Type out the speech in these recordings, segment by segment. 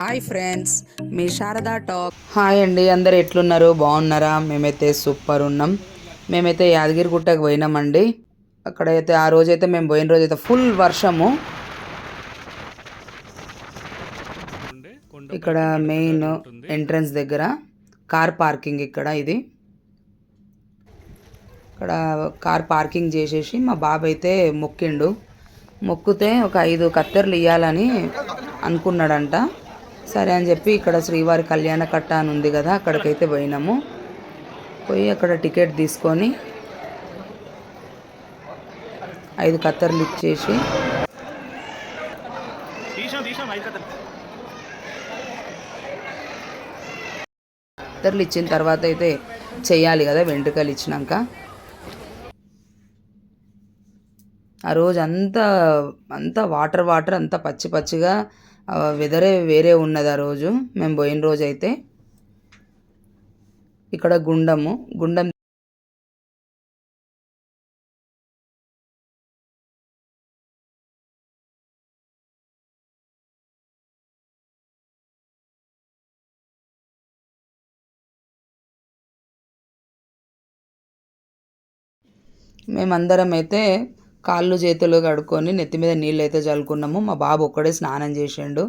Hi friends, మీ Sharada talk. Hi అండి, అందరు ఎట్లున్నారు? బాగున్నారా? మేమైతే సూపర్ ఉన్నాం. మేమైతే యాదగిరిగుట్టకు పోయినామండి. అక్కడైతే ఆ రోజైతే మేము పోయిన రోజైతే ఫుల్ వర్షము. ఇక్కడ మెయిన్ ఎంట్రన్స్ దగ్గర కార్ పార్కింగ్. ఇక్కడ కార్ పార్కింగ్ చేసేసి మా బాబు అయితే మొక్కితే ఒక 5 కత్తెరలు ఇవ్వాలని అనుకున్నాడంట. సరే అని చెప్పి ఇక్కడ శ్రీవారి కళ్యాణ కట్ట అని ఉంది కదా, అక్కడికైతే పోయి అక్కడ టికెట్ తీసుకొని 5 కత్తెరలు ఇచ్చేసి కత్తెరలు ఇచ్చిన తర్వాత అయితే చెయ్యాలి కదా వెంట్రుకలు ఇచ్చినాక. ఆ రోజు అంతా వాటర్ అంతా పచ్చిగా వెదరే వేరే ఉన్నది. ఆ రోజు మేము పోయిన రోజు అయితే ఇక్కడ గుండం మేమందరం అయితే కాళ్ళు చేతులు కడుక్కొని నెత్తి మీద నీళ్ళు అయితే చల్లుకున్నాము. మా బాబు ఒక్కడే స్నానం చేసిండు.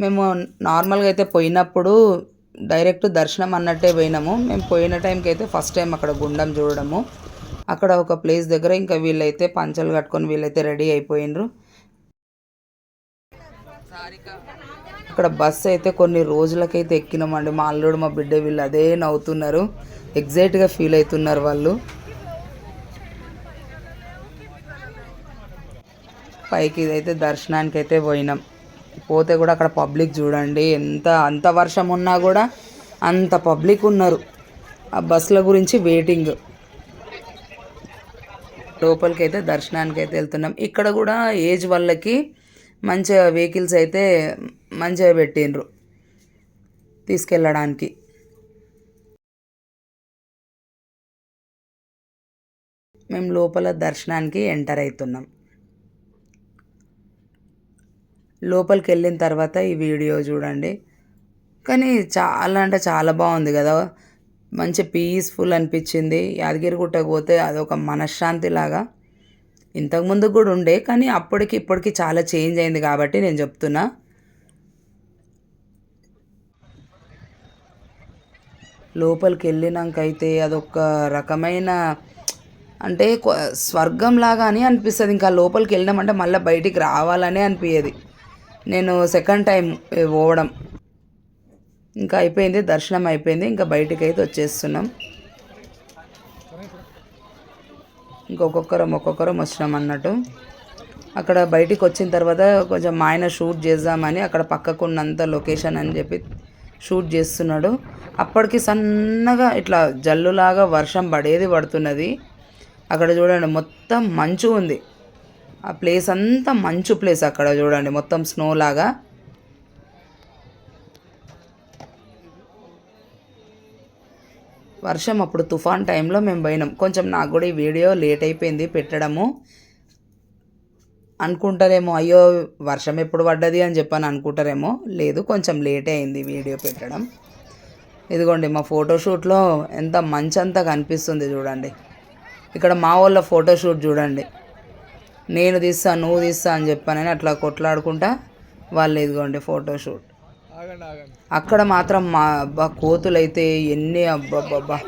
మేము నార్మల్గా అయితే పోయినప్పుడు డైరెక్ట్ దర్శనం అన్నట్టే పోయినాము. మేము పోయిన టైంకి అయితే ఫస్ట్ టైం అక్కడ గుండం చూడడము. అక్కడ ఒక ప్లేస్ దగ్గర ఇంకా వీళ్ళైతే పంచలు కట్టుకొని వీళ్ళైతే రెడీ అయిపోయినరు. అక్కడ బస్సు అయితే కొన్ని రోజులకైతే ఎక్కినామండి. మా అల్లుడు మా బిడ్డ వీళ్ళు అదే నవ్వుతున్నారు, ఎగ్జైట్గా ఫీల్ అవుతున్నారు వాళ్ళు. పైకి ఇదైతే దర్శనానికి అయితే పోయినాం. పోతే కూడా అక్కడ పబ్లిక్ చూడండి, అంత వర్షం ఉన్నా కూడా అంత పబ్లిక్ ఉన్నారు. ఆ బస్సుల గురించి వెయిటింగ్. లోపలికి అయితే దర్శనానికి అయితే వెళ్తున్నాం. ఇక్కడ కూడా ఏజ్ వాళ్ళకి మంచిగా వెహికల్స్ అయితే మంచిగా పెట్టిండ్రు తీసుకెళ్ళడానికి. మేము లోపల దర్శనానికి ఎంటర్ అవుతున్నాం. లోపలికి వెళ్ళిన తర్వాత ఈ వీడియో చూడండి. కానీ చాలా అంటే చాలా బాగుంది కదా, మంచి పీస్ఫుల్ అనిపించింది. యాదగిరిగుట్టకు పోతే అదొక మనశ్శాంతి లాగా. ఇంతకుముందు కూడా ఉండే, కానీ అప్పటికి ఇప్పటికి చాలా చేంజ్ అయింది కాబట్టి నేను చెప్తున్నా. లోపలికి వెళ్ళినాక అయితే అదొక రకమైన అంటే స్వర్గం లాగా అని అనిపిస్తుంది. ఇంకా లోపలికి వెళ్ళినామంటే మళ్ళీ బయటికి రావాలనే అనిపించేది. నేను సెకండ్ టైం పోవడం. ఇంకా అయిపోయింది, దర్శనం అయిపోయింది, ఇంకా బయటికి అయితే వచ్చేస్తున్నాం. ఒక్కొక్కరం వచ్చినాం అన్నట్టు. అక్కడ బయటికి వచ్చిన తర్వాత కొంచెం మా ఆయన షూట్ చేద్దామని అక్కడ పక్కకున్నంత లొకేషన్ అని చెప్పి షూట్ చేస్తున్నాడు. అప్పటికి సన్నగా ఇట్లా జల్లులాగా వర్షం పడుతున్నది. అక్కడ చూడండి మొత్తం మంచు ఉంది. ఆ ప్లేస్ అంతా మంచు ప్లేస్. అక్కడ చూడండి మొత్తం స్నో లాగా. వర్షం అప్పుడు తుఫాన్ టైంలో మేము పోయినాం. కొంచెం నాకు కూడా ఈ వీడియో లేట్ అయిపోయింది పెట్టడము. అనుకుంటారేమో అయ్యో వర్షం ఎప్పుడు పడ్డది అని చెప్పని అనుకుంటారేమో. లేదు, కొంచెం లేటే అయింది వీడియో పెట్టడం. ఇదిగోండి మా ఫోటోషూట్లో ఎంత మంచంతా కనిపిస్తుంది చూడండి. ఇక్కడ మా వాళ్ళ ఫోటోషూట్ చూడండి. నేను తీస్తా నువ్వు తీస్తా అని చెప్పానని అట్లా కొట్లాడుకుంటా వాళ్ళు. ఇదిగోండి ఫోటోషూట్. అక్కడ మాత్రం మా అబ్బా కోతులైతే ఎన్ని అబ్బబ్బబ్బా.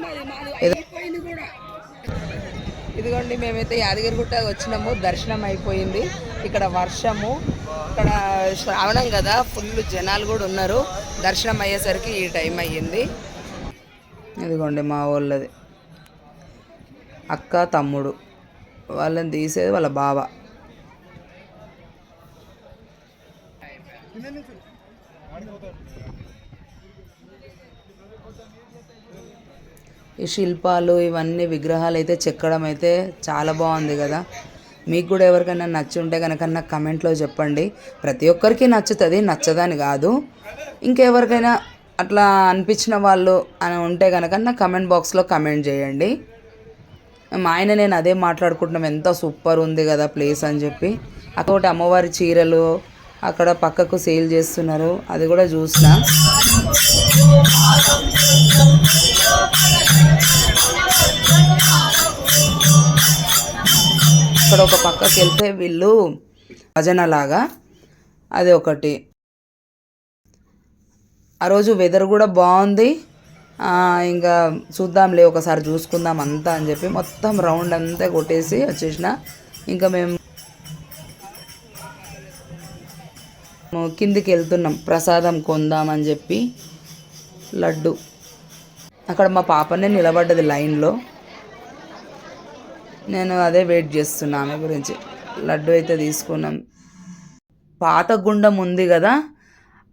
ఇదిగోండి మేమైతే యాదగిరిగుట్ట వచ్చినాము, దర్శనం అయిపోయింది. ఇక్కడ వర్షము, ఇక్కడ శ్రావణం కదా, ఫుల్ జనాలు కూడా ఉన్నారు. దర్శనం అయ్యేసరికి ఈ టైం అయ్యింది. ఇదిగోండి మా వాళ్ళది అక్క తమ్ముడు, వాళ్ళని తీసేది వాళ్ళ బావ. ఈ శిల్పాలు ఇవన్నీ విగ్రహాలు అయితే చెక్కడం అయితే చాలా బాగుంది కదా. మీకు కూడా ఎవరికైనా నచ్చి ఉంటే కనుక నాకు కమెంట్లో చెప్పండి. ప్రతి ఒక్కరికి నచ్చుతుంది, నచ్చదని కాదు. ఇంకెవరికైనా అట్లా అనిపించిన వాళ్ళు అని ఉంటే కనుక నా కమెంట్ బాక్స్లో కమెంట్ చేయండి. మా ఆయన నేను అదే మాట్లాడుకుంటున్నాం, ఎంత సూపర్ ఉంది కదా ప్లేస్ అని చెప్పి. అక్కడ అమ్మవారి చీరలు అక్కడ పక్కకు సేల్ చేస్తున్నారు, అది కూడా చూసిన. ఇక్కడ ఒక పక్కకి వెళ్తే వీళ్ళు భజన లాగా, అది ఒకటి. ఆ రోజు వెదర్ కూడా బాగుంది. ఇంకా చూద్దాంలే ఒకసారి చూసుకుందాం అంతా అని చెప్పి మొత్తం రౌండ్ అంతా కొట్టేసి వచ్చేసిన. ఇంకా మేము కిందికి వెళ్తున్నాం ప్రసాదం కొందామని చెప్పి. లడ్డు అక్కడ మా పాపనే నిలబడ్డది లైన్లో, నేను అదే వెయిట్ చేస్తున్నా ఆమె గురించి. లడ్డు అయితే తీసుకున్నాం. పాత గుండం ఉంది కదా,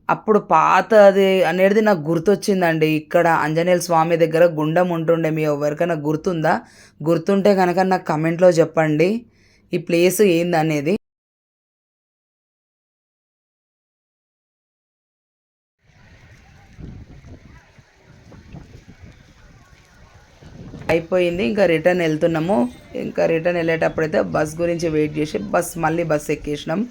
అప్పుడు పాత అది అనేది నాకు గుర్తొచ్చిందండి. ఇక్కడ ఆంజనేయ స్వామి దగ్గర గుండం ఉంటుండే, మీ ఎవరికైనా గుర్తుందా? గుర్తుంటే కనుక నాకు కమెంట్లో చెప్పండి ఈ ప్లేస్ ఏందనేది. అయిపోయింది, ఇంకా రిటర్న్ వెళ్తున్నాము. ఇంకా రిటర్న్ వెళ్ళేటప్పుడైతే బస్ గురించి వెయిట్ చేసి మళ్ళీ బస్ ఎక్కేసినాం.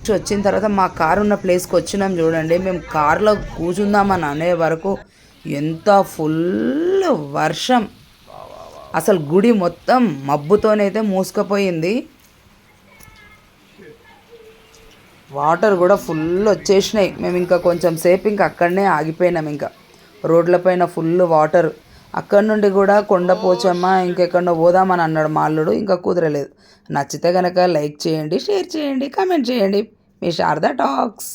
వచ్చిన తర్వాత మా కారు ఉన్న ప్లేస్కి వచ్చినాం చూడండి. మేము కారులో కూర్చుందామని అనే వరకు ఎంత ఫుల్ వర్షం, అసలు గుడి మొత్తం మబ్బుతోనైతే మూసుకుపోయింది. వాటర్ కూడా ఫుల్ వచ్చేసినాయి. మేము ఇంకా కొంచెం సేపు ఇంకా అక్కడనే ఆగిపోయినాం. ఇంకా రోడ్లపైన ఫుల్ వాటర్. అక్కడ నుండి కూడా కొండపోచమ్మ ఇంకెక్కడో పోదామని అన్నాడు మా అల్లుడు, ఇంకా కుదరలేదు. నచ్చితే కనుక లైక్ చేయండి, షేర్ చేయండి, కామెంట్ చేయండి. మీ శారదా టాక్స్.